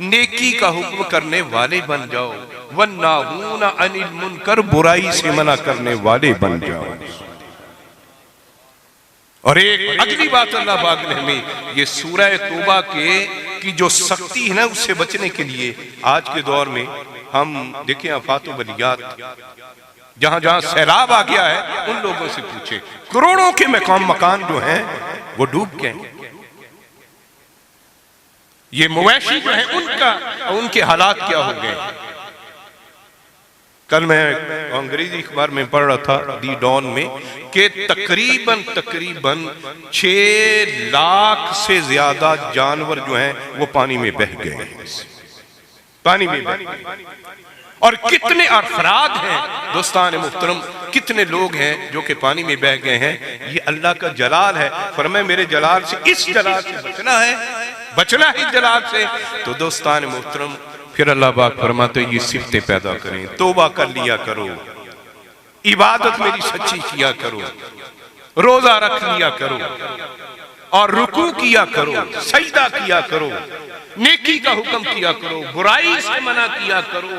नेकी का हुक्म करने वाले बन जाओ, वन्नाहूना अनिल मुनकर, बुराई से मना करने वाले बन जाओ। और एक अगली बात अल्लाह पाक ने हमें ये सूरह तौबा की जो सख्ती है ना, उससे बचने के लिए आज के दौर में हम देखें आफातो बलियात, जहां जहां सैलाब आ गया है उन लोगों से पूछे, करोड़ों के मकान जो हैं वो डूब गए। ये मवेशी जो है उनके हालात क्या हो गए। कल मैं अंग्रेजी अखबार में पढ़ रहा था दी डॉन में कि तकरीबन 6 लाख से ज्यादा जानवर जो हैं वो पानी में बह गए हैं, पानी में बह गए। और कितने अफराद हैं दोस्तान मुहतरम, कितने लोग हैं जो कि पानी में बह गए हैं। ये अल्लाह का जलाल है। फरमाए मेरे जलाल से, इस जलाल से बचना है, बचना है जलाल से। तो दोस्तान मुहतरम फिर अल्लाह पाक फरमाते ये सिफतें पैदा करें, तौबा कर लिया करो, इबादत मेरी सच्ची किया करो, रोजा रख लिया करो, और रुकू किया करो, सजदा किया करो, नेकी का हुक्म किया करो, बुराई से मना किया करो।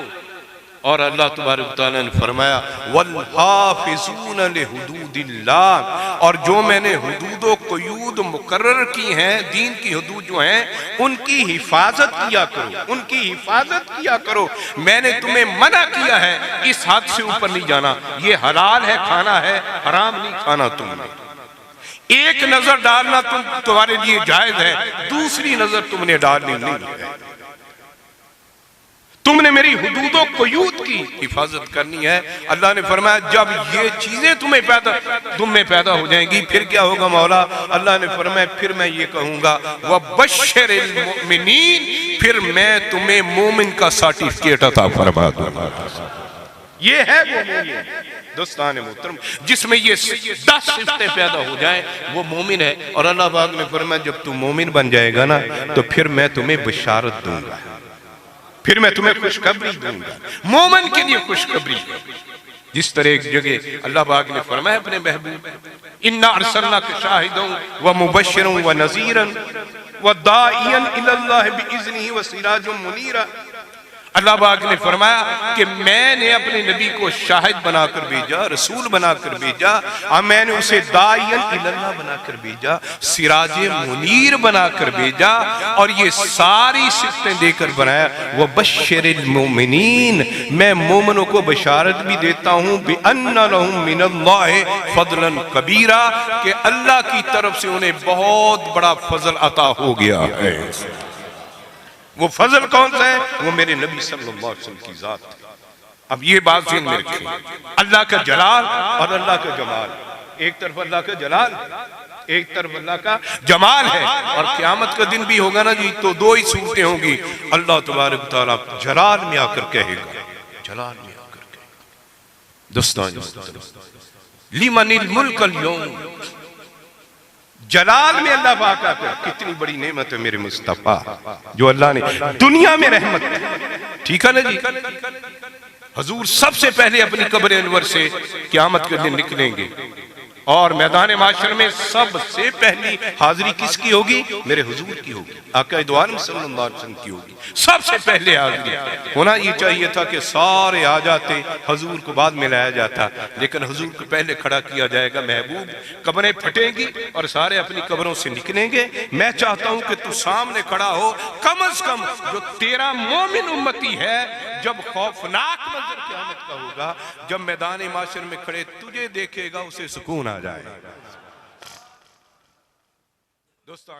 और अल्लाह तबारक व तआला ने फरमाया वल्हाफिज़ून लिहुदूदिल्लाह, और जो मैंने हुदूद क़ुयूद मुकर्रर की हैं, दीन की हुदूद जो हैं उनकी हिफाजत किया करो, उनकी हिफाजत किया करो। मैंने तुम्हें मना किया है इस हद से ऊपर नहीं जाना, ये हलाल है खाना है, हराम नहीं खाना। तुमने एक नजर डालना तुम्हारे लिए जायज है, दूसरी नजर तुमने डालनी नहीं है। तुमने मेरी हुदूदों क़ुयूद की हिफाजत करनी है। अल्लाह ने फरमाया जब ये चीजें तुम में पैदा हो जाएंगी फिर क्या होगा मौला। अल्लाह ने फरमाया फिर मैं ये कहूंगा वबश्शिरिल मुमिनीन, फिर मैं तुम्हें मोमिन का सर्टिफिकेट अता फरमा दूंगा। ये है वो मोमिन दोस्तान मोहतरम जिसमें ये 10 सिफतें पैदा हो जाएं, वो मोमिन है। और अल्लाह पाक ने फरमाया जब तू मोमिन बन जाएगा ना तो फिर मैं तुम्हें बशारत दूंगा, फिर मैं तुम्हें खुशखबरी दूंगा, मोमिन के लिए खुशखबरी। जिस तरह एक जगह अल्लाह पाक ने फरमाया अपने महबूब इन्ना अरसलनाका शाहिदन व मुबश्शिरन व नज़ीरन व दाइयन इलल्लाह बिइज़्निही व सिराजुम मुनीरा। अल्लाह पाक ने फरमाया कि मैंने अपने नबी को शाहिद बनाकर भेजा, रसूल बनाकर भेजा, और मैंने उसे दाइयन इलल्लाह बनाकर भेजा, सिराजे मुनीर बनाकर भेजा, और ये सारी सिफतें देकर बनाया। वो बश्शिरिल मोमिनीन, मैं मोमिनों को बशारत भी देता हूँ बिअन्ना लहुम मिनल्लाहि फज़लन कबीरा, कि अल्लाह की तरफ से उन्हें बहुत बड़ा फजल अता हो गया है। वो फजल कौन सा है? वो मेरे नबी सल्लल्लाहु अलैहि वसल्लम की जात है। अब ये बात ज़हन में रखें, अल्लाह का जलाल और अल्लाह का जमाल, एक तरफ अल्लाह का जलाल, एक तरफ अल्लाह का जमाल है। और क़यामत का दिन भी होगा ना जी, तो 2 ही सूरतें होंगी। अल्लाह तबारक व तआला जलाल में आकर कहेगा, जलाल में आकर कहेगा दोस्तों लिमनिल मुल्कल यौम, जलाल में अल्लाह पाक आकर, कितनी बड़ी नेमत है मेरे मुस्तफा जो अल्लाह ने दुनिया में रहमत, ठीक है ना जी। हजूर सबसे पहले अपनी कब्र अनवर से क़यामत के दिन निकलेंगे और मैदान माशर में सबसे पहली हाजिरी किसकी होगी? मेरे हुजूर की होगी, आका दो आलम सल्लल्लाहु अलैहि वसल्लम की होगी। सबसे पहले हाजिरी होना ये चाहिए था कि सारे आ जाते, हुजूर को बाद में लाया जाता, लेकिन हुजूर को पहले खड़ा किया जाएगा। महबूब, कब्रें फटेंगी और सारे अपनी कब्रों से निकलेंगे। मैं चाहता हूं कि तू सामने खड़ा हो, कम से कम जो तेरा मोमिन उम्मती है, जब खौफनाक मंजर क़यामत का होगा, जब मैदान माशर में खड़े तुझे देखेगा, उसे सुकून आ जाए। दोस्तों